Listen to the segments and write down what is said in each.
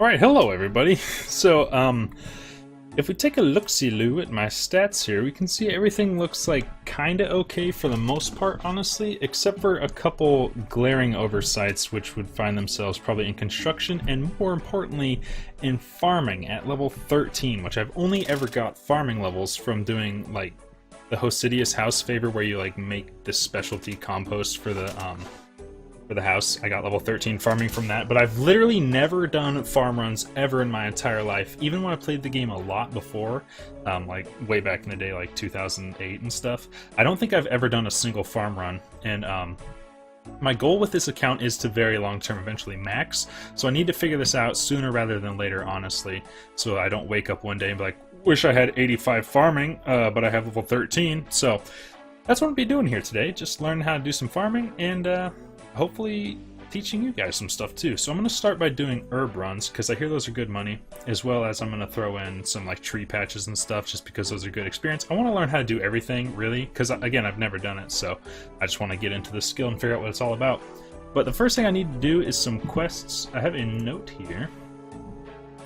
Alright, hello everybody. So, if we take a look-see-loo at my stats here, we can see everything looks like kinda okay for the most part, honestly, except for a couple glaring oversights which would find themselves probably in construction and, more importantly, in farming at level 13, which I've only ever got farming levels from doing, like, the Hosidius house favor where you, like, make this specialty compost for the house. I got level 13 farming from that, but I've literally never done farm runs ever in my entire life, even when I played the game a lot before, like way back in the day, like 2008 and stuff. I don't think I've ever done a single farm run, and my goal with this account is to very long term eventually max, so I need to figure this out sooner rather than later, honestly, so I don't wake up one day and be like, wish I had 85 farming, but I have level 13, so that's what I'll be doing here today, just learning how to do some farming, and hopefully teaching you guys some stuff too. So I'm going to start by doing herb runs, because I hear those are good money, as well as I'm going to throw in some like tree patches and stuff, just because those are good experience. I want to learn how to do everything, really, because again, I've never done it, so I just want to get into the skill and figure out what it's all about. But the first thing I need to do is some quests. I have a note here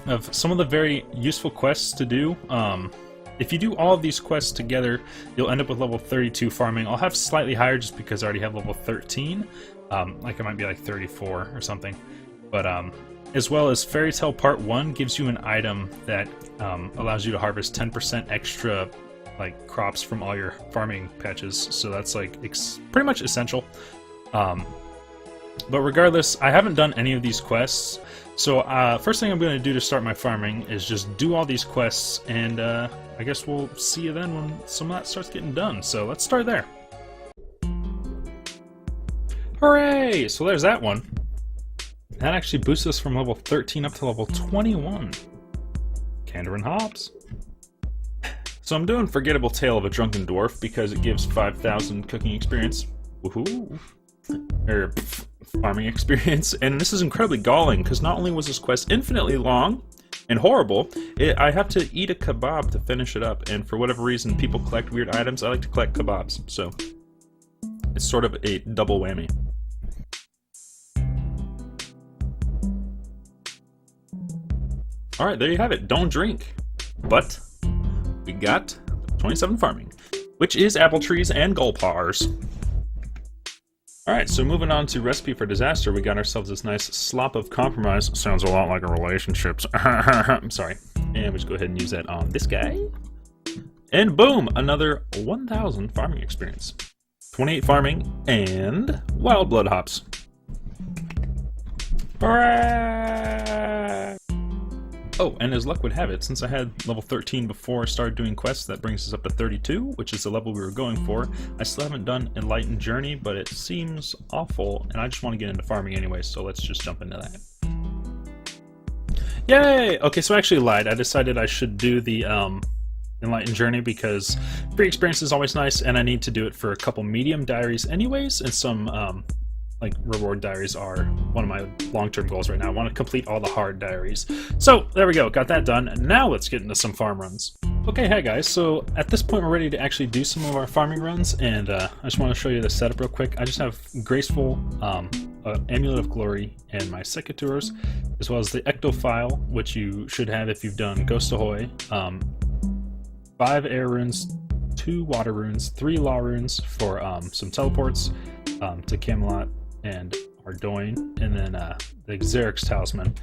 of some of the very useful quests to do. If you do all of these quests together, you'll end up with level 32 farming. I'll have slightly higher just because I already have level 13. Like it might be like 34 or something. But as well as Fairy Tale Part 1 gives you an item that allows you to harvest 10% extra like crops from all your farming patches. So that's like pretty much essential. But regardless, I haven't done any of these quests. So first thing I'm going to do to start my farming is just do all these quests, and I guess we'll see you then when some of that starts getting done. So let's start there. Hooray! So there's that one. That actually boosts us from level 13 up to level 21. Candor and hops. So I'm doing Forgettable Tale of a Drunken Dwarf because it gives 5,000 cooking experience. Woohoo! Or farming experience. And this is incredibly galling because not only was this quest infinitely long and horrible, I have to eat a kebab to finish it up, and for whatever reason people collect weird items. I like to collect kebabs, so it's sort of a double whammy. Alright, there you have it. Don't drink. But we got 27 farming, which is apple trees and gulpars. Alright, so moving on to Recipe for Disaster, we got ourselves this nice slop of compromise. Sounds a lot like a relationships. I'm sorry. And we just go ahead and use that on this guy. And boom! Another 1,000 farming experience. 28 farming, and wild blood hops. Hooray! Oh, and as luck would have it, since I had level 13 before I started doing quests, that brings us up to 32, which is the level we were going for. I still haven't done Enlightened Journey, but it seems awful, and I just want to get into farming anyway, so let's just jump into that. Yay! Okay, so I actually lied. I decided I should do the Enlightened Journey because free experience is always nice, and I need to do it for a couple medium diaries anyways, and some like reward diaries are one of my long-term goals right now. I want to complete all the hard diaries. So there we go, got that done. Now let's get into some farm runs. Okay, hey guys, so at this point we're ready to actually do some of our farming runs, and I just want to show you the setup real quick. I just have Graceful, Amulet of Glory, and my Secateurs, as well as the Ectophile, which you should have if you've done Ghost Ahoy, 5 air runes, 2 water runes, 3 law runes for some teleports to Camelot and Ardoin, and then the Xerix Talisman.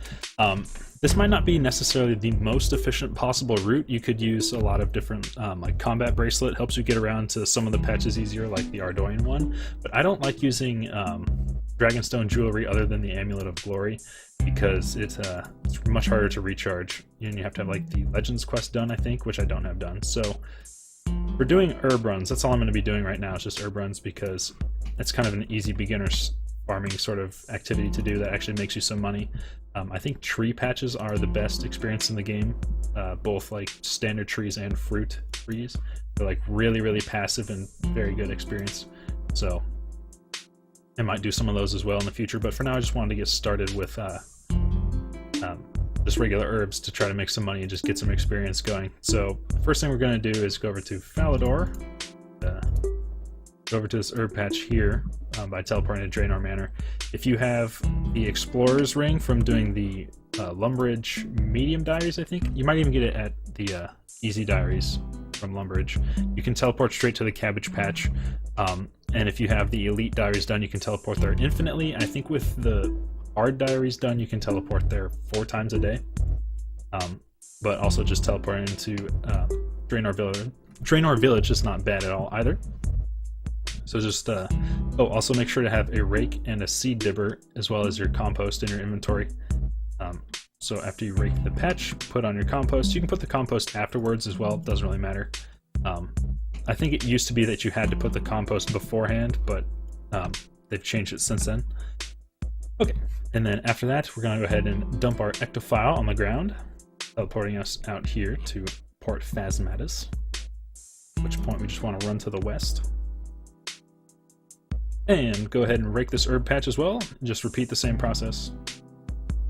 This might not be necessarily the most efficient possible route. You could use a lot of different, like Combat Bracelet helps you get around to some of the patches easier, like the Ardoin one, but I don't like using Dragonstone jewelry other than the Amulet of Glory, because it's much harder to recharge, and you have to have like the Legends quest done, I think, which I don't have done. So we're doing herb runs. That's all I'm going to be doing right now, is just herb runs, because it's kind of an easy beginner's farming sort of activity to do that actually makes you some money. I think tree patches are the best experience in the game, both like standard trees and fruit trees. They're like really, really passive and very good experience. So I might do some of those as well in the future, but for now I just wanted to get started with just regular herbs to try to make some money and just get some experience going. So first thing we're going to do is go over to Falador, go over to this herb patch here by teleporting to Draenor Manor. If you have the Explorer's Ring from doing the Lumbridge medium diaries, I think. You might even get it at the easy diaries from Lumbridge. You can teleport straight to the cabbage patch, and if you have the elite diaries done, you can teleport there infinitely. I think with the hard diaries done, you can teleport there 4 times a day, but also just teleporting into Draenor Village. Draenor Village is not bad at all either. So just, also make sure to have a rake and a seed dibber, as well as your compost in your inventory. So after you rake the patch, put on your compost. You can put the compost afterwards as well, it doesn't really matter. I think it used to be that you had to put the compost beforehand, but they've changed it since then. Okay, and then after that, we're gonna go ahead and dump our ectophile on the ground, teleporting us out here to Port Phasmatis, at which point we just want to run to the west. And go ahead and rake this herb patch as well. Just repeat the same process.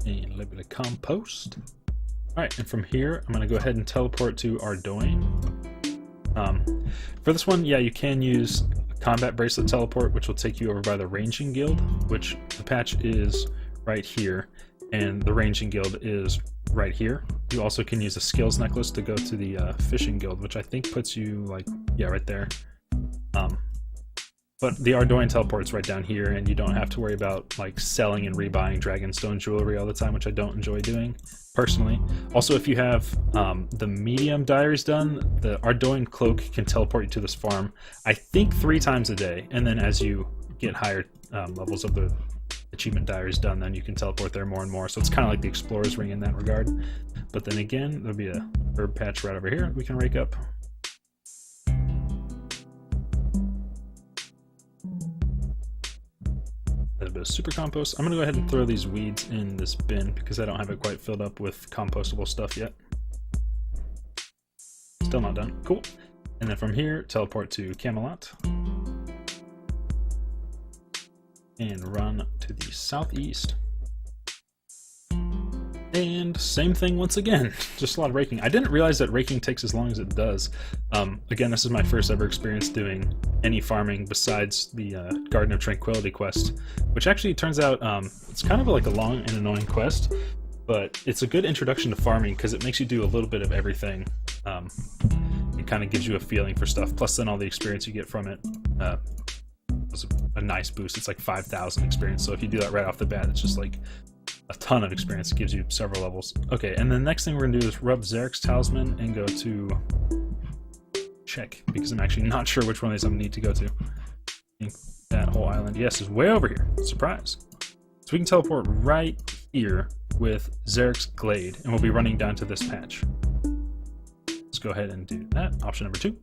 And a little bit of compost. Alright, and from here, I'm going to go ahead and teleport to Ardoin. For this one, yeah, you can use a combat bracelet teleport, which will take you over by the ranging guild, which the patch is right here, and the ranging guild is right here. You also can use a skills necklace to go to the fishing guild, which I think puts you, like, yeah, right there. But the Ardoin teleport's right down here, and you don't have to worry about like selling and rebuying Dragonstone jewelry all the time, which I don't enjoy doing personally. Also, if you have the medium diaries done, the Ardoin cloak can teleport you to this farm, I think 3 times a day, and then as you get higher levels of the achievement diaries done, then you can teleport there more and more. So it's kind of like the Explorer's Ring in that regard. But then again, there'll be a herb patch right over here we can rake up. A bit of super compost. I'm going to go ahead and throw these weeds in this bin because I don't have it quite filled up with compostable stuff yet. Still not done. Cool. And then from here, teleport to Camelot. And run to the southeast. And same thing once again, just a lot of raking. I didn't realize that raking takes as long as it does. Again, this is my first ever experience doing any farming besides the Garden of Tranquility quest, which actually turns out it's kind of like a long and annoying quest, but it's a good introduction to farming because it makes you do a little bit of everything. It kind of gives you a feeling for stuff, plus then all the experience you get from it was a nice boost. It's like 5,000 experience, so if you do that right off the bat, it's just like a ton of experience. It gives you several levels. Okay, and the next thing we're going to do is rub Zarek's Talisman and go to check, because I'm actually not sure which one of these I'm going to need to go to. I think that whole island, yes, is way over here. Surprise. So we can teleport right here with Zarek's Glade, and we'll be running down to this patch. Let's go ahead and do that. Option number 2.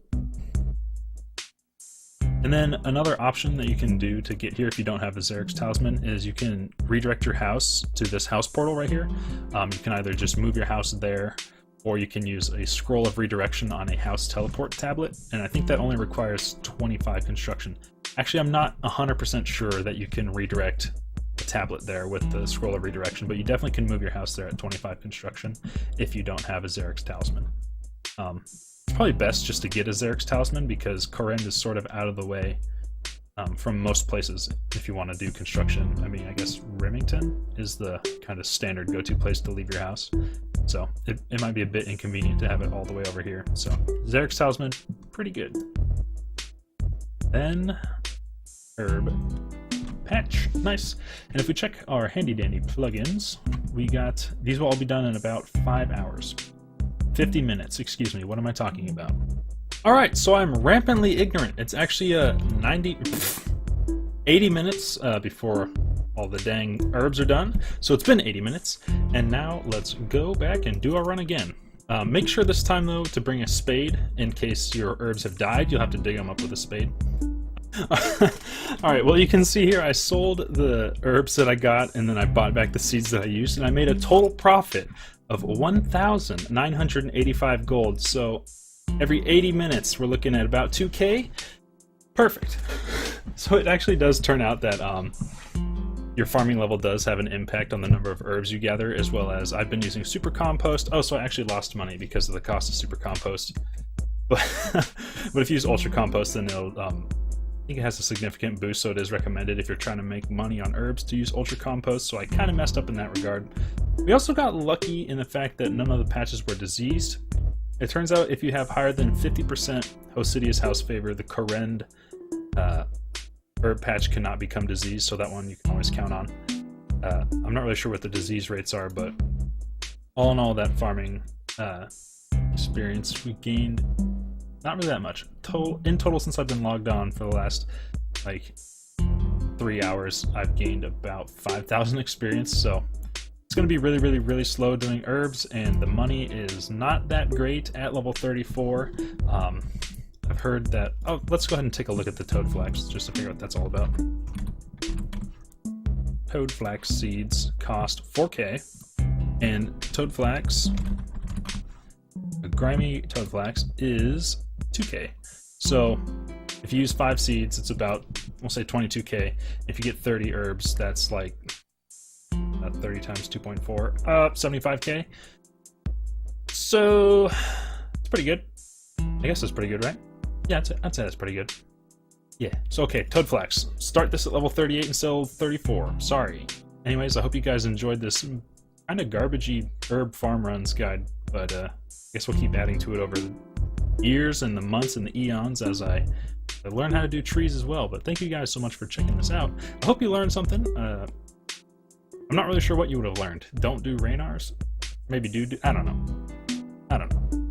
And then another option that you can do to get here if you don't have a Zarek's Talisman is you can redirect your house to this house portal right here. You can either just move your house there, or you can use a scroll of redirection on a house teleport tablet, and I think that only requires 25 construction. Actually, I'm not 100% sure that you can redirect a tablet there with the scroll of redirection, but you definitely can move your house there at 25 construction if you don't have a Zarek's Talisman. It's probably best just to get a Zarek's Talisman because Kourend is sort of out of the way from most places if you want to do construction. I mean, I guess Remington is the kind of standard go-to place to leave your house, so it might be a bit inconvenient to have it all the way over here. So Zarek's Talisman, pretty good. Then herb patch, nice. And if we check our handy dandy plugins, we got these will all be done in about 5 hours. 50 minutes, excuse me, what am I talking about? Alright, so I'm rampantly ignorant. It's actually 80 minutes before all the dang herbs are done. So it's been 80 minutes, and now let's go back and do our run again. Make sure this time, though, to bring a spade in case your herbs have died. You'll have to dig them up with a spade. Alright, well, you can see here I sold the herbs that I got, and then I bought back the seeds that I used, and I made a total profit of 1,985 gold. So every 80 minutes we're looking at about 2k. Perfect. So it actually does turn out that your farming level does have an impact on the number of herbs you gather, as well as I've been using super compost. Oh, so I actually lost money because of the cost of super compost, but if you use ultra compost, then it'll I think it has a significant boost, so it is recommended if you're trying to make money on herbs to use ultra compost. So I kind of messed up in that regard. We also got lucky in the fact that none of the patches were diseased. It turns out if you have higher than 50% Hosidius house favor, the Korend herb patch cannot become diseased, so that one you can always count on. I'm not really sure what the disease rates are, but all in all, that farming experience we gained not really that much. In total, since I've been logged on for the last like 3 hours, I've gained about 5,000 experience, so it's going to be really, really, really slow doing herbs, and the money is not that great at level 34. I've heard that... Oh, let's go ahead and take a look at the Toadflax, just to figure out what that's all about. Toadflax seeds cost 4k, and Toadflax, a grimy Toadflax, is 2k. So if you use 5 seeds, it's about, we'll say 22k. If you get 30 herbs, that's like 30 times 2.4, 75k. So it's pretty good. I guess that's pretty good, right? Yeah, I'd say that's pretty good. Yeah, so okay, Toadflax. Start this at level 38 and sell 34. Sorry. Anyways, I hope you guys enjoyed this kind of garbagey herb farm runs guide, but I guess we'll keep adding to it over the years and the months and the eons as I learn how to do trees as well. But thank you guys so much for checking this out. I hope you learned something. I'm not really sure what you would have learned. Don't do Raynars? Maybe do, I don't know.